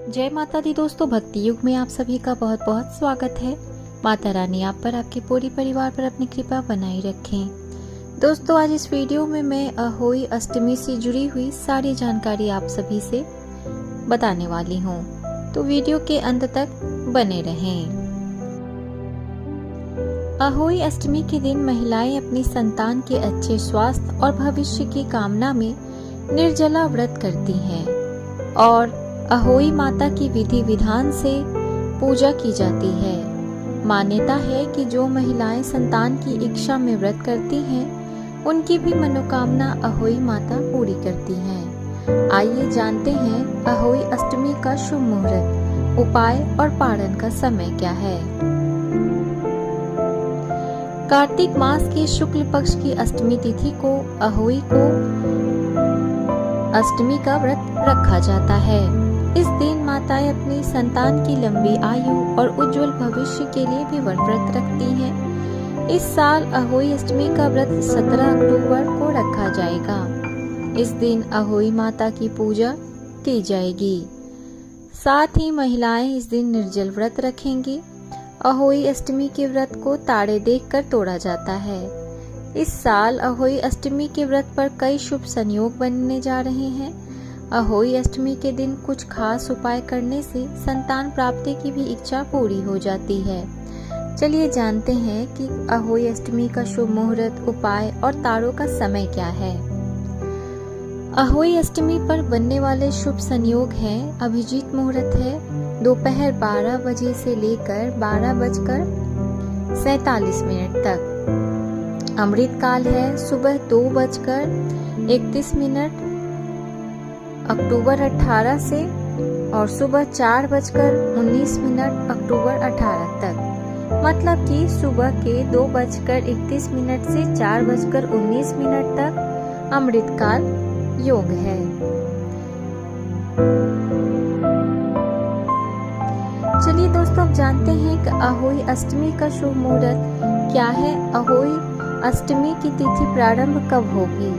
जय माता दी दोस्तों, भक्ति युग में आप सभी का बहुत बहुत स्वागत है। माता रानी आप पर, आपके पूरी परिवार पर अपनी कृपा बनाई रखें। दोस्तों, आज इस वीडियो में मैं अहोई अष्टमी से जुड़ी हुई सारी जानकारी आप सभी से बताने वाली हूँ, तो वीडियो के अंत तक बने रहें। अहोई अष्टमी के दिन महिलाएं अपनी संतान के अच्छे स्वास्थ्य और भविष्य की कामना में निर्जला व्रत करती हैं और अहोई माता की विधि विधान से पूजा की जाती है। मान्यता है कि जो महिलाएं संतान की इच्छा में व्रत करती हैं, उनकी भी मनोकामना अहोई माता पूरी करती हैं। आइए जानते हैं अहोई अष्टमी का शुभ मुहूर्त, उपाय और पारण का समय क्या है। कार्तिक मास के शुक्ल पक्ष की अष्टमी तिथि को अहोई को अष्टमी का व्रत रखा जाता है। इस दिन माताएं अपनी संतान की लंबी आयु और उज्जवल भविष्य के लिए भी व्रत रखती हैं। इस साल अहोई अष्टमी का व्रत 17 अक्टूबर को रखा जाएगा। इस दिन अहोई माता की पूजा की जाएगी। साथ ही महिलाएं इस दिन निर्जल व्रत रखेंगी। अहोई अष्टमी के व्रत को तारे देखकर तोड़ा जाता है। इस साल अहोई अष्टमी के व्रत पर कई शुभ संयोग बनने जा रहे हैं। अहोई अष्टमी के दिन कुछ खास उपाय करने से संतान प्राप्ति की भी इच्छा पूरी हो जाती है। चलिए जानते हैं कि अहोई अष्टमी का शुभ मुहूर्त, उपाय और तारों का समय क्या है। अहोई अष्टमी पर बनने वाले शुभ संयोग हैं। अभिजीत मुहूर्त है दोपहर 12 बजे से लेकर 12:47 तक। अमृत काल है सुबह 2:31 अक्टूबर 18 से और सुबह 4:19 अक्टूबर 18 तक। मतलब कि सुबह के 2:31 से 4:19 तक अमृत काल योग है। चलिए दोस्तों, अब जानते हैं कि अहोई अष्टमी का शुभ मुहूर्त क्या है। अहोई अष्टमी की तिथि प्रारंभ कब होगी?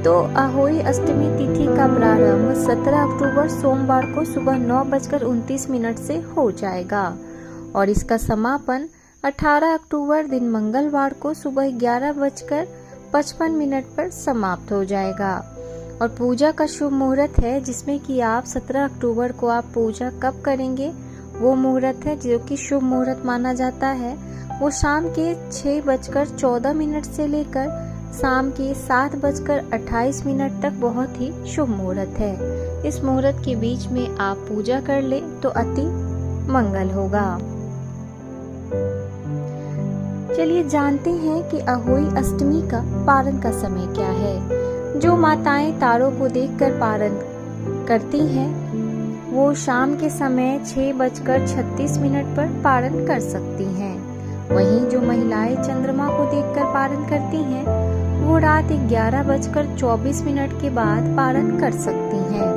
तो अहोई अष्टमी तिथि का प्रारंभ 17 अक्टूबर सोमवार को सुबह 9:29 से हो जाएगा और इसका समापन 18 अक्टूबर दिन मंगलवार को सुबह 11:55 पर समाप्त हो जाएगा। और पूजा का शुभ मुहूर्त है, जिसमें कि आप 17 अक्टूबर को आप पूजा कब करेंगे, वो मुहूर्त है जो कि शुभ मुहूर्त माना जाता है। वो शाम के 6:14 से लेकर शाम के 7:28 तक बहुत ही शुभ मुहूर्त है। इस मुहूर्त के बीच में आप पूजा कर ले तो अति मंगल होगा। चलिए जानते हैं कि अहोई अष्टमी का पारण का समय क्या है। जो माताएं तारों को देखकर पारण करती हैं, वो शाम के समय 6:36 पर पारण कर सकती हैं। वहीं जो महिलाएं चंद्रमा को देखकर पारण करती हैं, वो रात 11:24 के बाद पारण कर सकती हैं।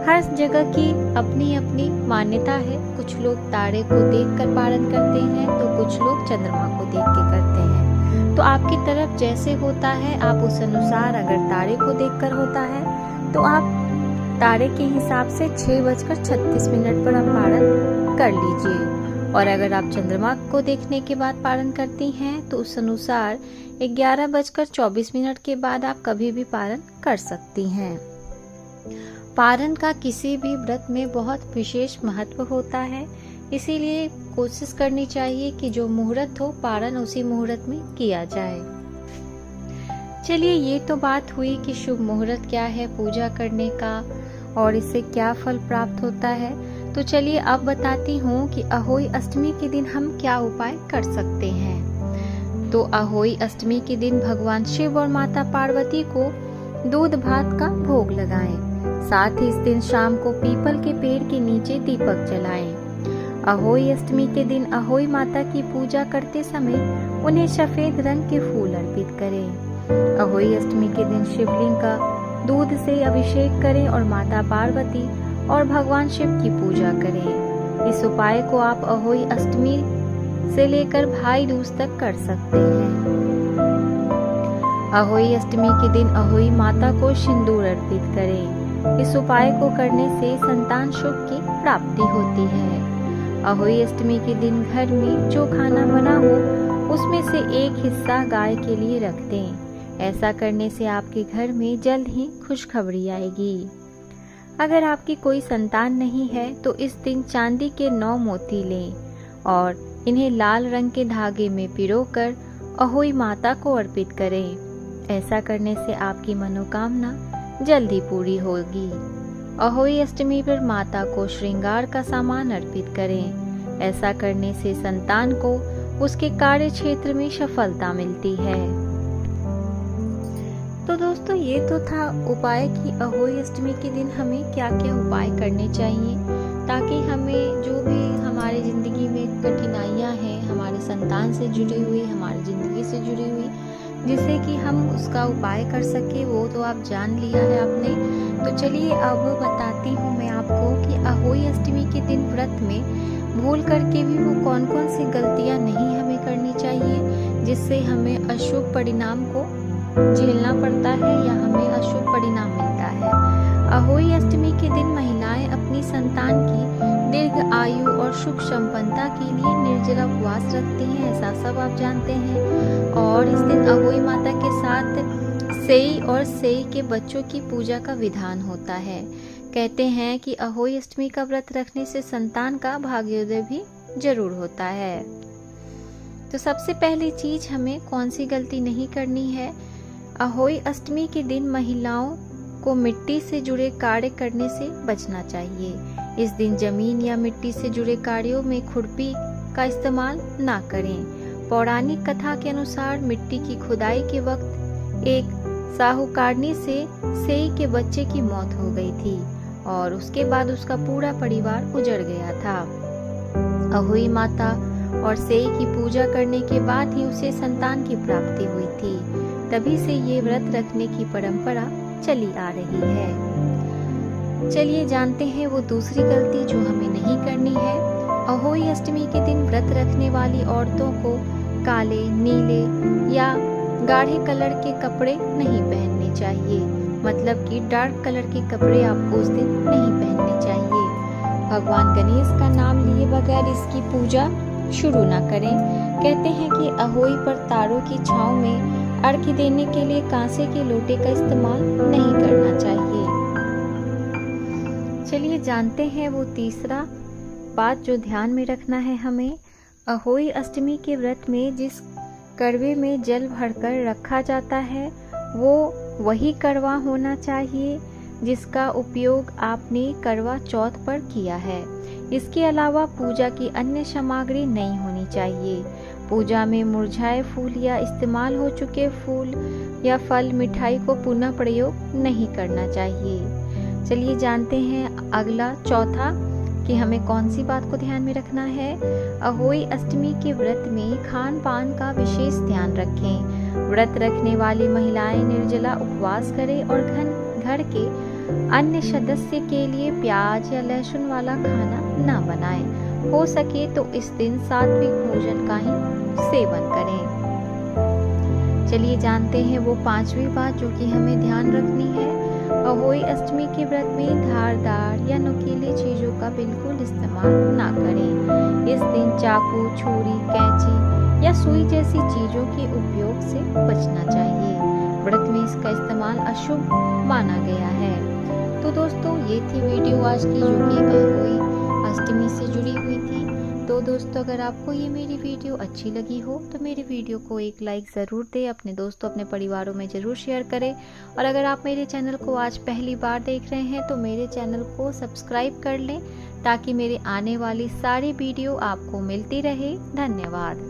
हर जगह की अपनी अपनी मान्यता है। कुछ लोग तारे को देखकर पारण करते हैं तो कुछ लोग चंद्रमा को देख के करते हैं। तो आपकी तरफ जैसे होता है, आप उस अनुसार, अगर तारे को देखकर होता है तो आप तारे के हिसाब से 6:36 पर आप पारण कर लीजिए। और अगर आप चंद्रमा को देखने के बाद पारण करती हैं तो उस अनुसार 11:24 के बाद आप कभी भी पारण कर सकती हैं। पारण का किसी भी व्रत में बहुत विशेष महत्व होता है, इसीलिए कोशिश करनी चाहिए कि जो मुहूर्त हो, पारण उसी मुहूर्त में किया जाए। चलिए, ये तो बात हुई कि शुभ मुहूर्त क्या है पूजा करने का और इससे क्या फल प्राप्त होता है। तो चलिए अब बताती हूँ कि अहोई अष्टमी के दिन हम क्या उपाय कर सकते हैं। तो अहोई अष्टमी के दिन भगवान शिव और माता पार्वती को दूध भात का भोग लगाएं। साथ ही इस दिन शाम को पीपल के पेड़ के नीचे दीपक जलाएं। अहोई अष्टमी के दिन अहोई माता की पूजा करते समय उन्हें सफेद रंग के फूल अर्पित करें। अहोई अष्टमी के दिन शिवलिंग का दूध से अभिषेक करें और माता पार्वती और भगवान शिव की पूजा करें। इस उपाय को आप अहोई अष्टमी से लेकर भाई दूज तक कर सकते हैं। अहोई अष्टमी के दिन अहोई माता को सिंदूर अर्पित करें। इस उपाय को करने से संतान सुख की प्राप्ति होती है। अहोई अष्टमी के दिन घर में जो खाना बना हो उसमें से एक हिस्सा गाय के लिए रख दें। ऐसा करने से आपके घर में जल्द ही खुशखबरी आएगी। अगर आपकी कोई संतान नहीं है तो इस दिन चांदी के 9 मोती लें और इन्हें लाल रंग के धागे में पिरोकर अहोई माता को अर्पित करें। ऐसा करने से आपकी मनोकामना जल्दी पूरी होगी। अहोई अष्टमी पर माता को श्रृंगार का सामान अर्पित करें। ऐसा करने से संतान को उसके कार्य क्षेत्र में सफलता मिलती है। तो दोस्तों, ये तो था उपाय कि अहोई अष्टमी के दिन हमें क्या क्या उपाय करने चाहिए ताकि हमें जो भी हमारे ज़िंदगी में कठिनाइयाँ हैं हमारे संतान से जुड़ी हुई, हमारी ज़िंदगी से जुड़ी हुई, जिससे कि हम उसका उपाय कर सके, वो तो आप जान लिया है आपने। तो चलिए अब बताती हूँ मैं आपको कि अहोई अष्टमी के दिन व्रत में भूल करके भी वो कौन कौन सी गलतियाँ नहीं हमें करनी चाहिए जिससे हमें अशुभ परिणाम को झेलना पड़ता है या हमें अशुभ परिणाम मिलता है। अहोई अष्टमी के दिन महिलाएं अपनी संतान की दीर्घ आयु और सुख संपन्नता के लिए निर्जला उपवास रखती हैं, ऐसा सब आप जानते हैं। और इस दिन अहोई माता के साथ सेई और सेई के बच्चों की पूजा का विधान होता है। कहते हैं कि अहोई अष्टमी का व्रत रखने से संतान का भाग्योदय भी जरूर होता है। तो सबसे पहली चीज हमें कौन सी गलती नहीं करनी है। अहोई अष्टमी के दिन महिलाओं को मिट्टी से जुड़े कार्य करने से बचना चाहिए। इस दिन जमीन या मिट्टी से जुड़े कार्यों में खुरपी का इस्तेमाल ना करें। पौराणिक कथा के अनुसार मिट्टी की खुदाई के वक्त एक साहूकारनी से सेई के बच्चे की मौत हो गई थी और उसके बाद उसका पूरा परिवार उजड़ गया था। अहोई माता और सेई की पूजा करने के बाद ही उसे संतान की प्राप्ति हुई थी। तभी से ये व्रत रखने की परंपरा चली आ रही है। चलिए जानते हैं वो दूसरी गलती जो हमें नहीं करनी है। अहोई अष्टमी के दिन व्रत रखने वाली औरतों को काले, नीले या गाढ़े कलर के कपड़े नहीं पहनने चाहिए। मतलब कि डार्क कलर के कपड़े आपको उस दिन नहीं पहनने चाहिए। भगवान गणेश का नाम लिए बगैर इसकी पूजा शुरू न करें। कहते हैं कि अहोई पर तारों की छांव में अर्घ्य देने के लिए कांसे के लोटे का इस्तेमाल नहीं करना चाहिए। चलिए जानते हैं वो तीसरा बात जो ध्यान में रखना है हमें। अहोई अष्टमी के व्रत में जिस करवे में जल भरकर रखा जाता है वो वही करवा होना चाहिए जिसका उपयोग आपने करवा चौथ पर किया है। इसके अलावा पूजा की अन्य सामग्री नहीं होनी चाहिए। पूजा में मुरझाए फूल या इस्तेमाल हो चुके फूल या फल, मिठाई को पुनः प्रयोग नहीं करना चाहिए। चलिए जानते हैं अगला चौथा कि हमें कौन सी बात को ध्यान में रखना है। अहोई अष्टमी के व्रत में खान पान का विशेष ध्यान रखें। व्रत रखने वाली महिलाएं निर्जला उपवास करें और घर के अन्य सदस्य के लिए प्याज या लहसुन वाला खाना न बनाएं। हो सके तो इस दिन सात्विक भोजन का ही सेवन करें। चलिए जानते हैं वो पांचवी बात जो कि हमें ध्यान रखनी है। अहोई अष्टमी के व्रत में धारदार या नुकीली चीजों का बिल्कुल इस्तेमाल ना करें। इस दिन चाकू, छुरी, कैंची या सुई जैसी चीजों के उपयोग से बचना चाहिए। व्रत में इसका इस्तेमाल अशुभ माना गया है। तो दोस्तों, ये थी वीडियो आज की जो कि अहोई अष्टमी से जुड़ी हुई थी। तो दोस्तों, अगर आपको ये मेरी वीडियो अच्छी लगी हो तो मेरी वीडियो को एक लाइक ज़रूर दें, अपने दोस्तों अपने परिवारों में ज़रूर शेयर करें। और अगर आप मेरे चैनल को आज पहली बार देख रहे हैं तो मेरे चैनल को सब्सक्राइब कर लें ताकि मेरे आने वाली सारी वीडियो आपको मिलती रहे। धन्यवाद।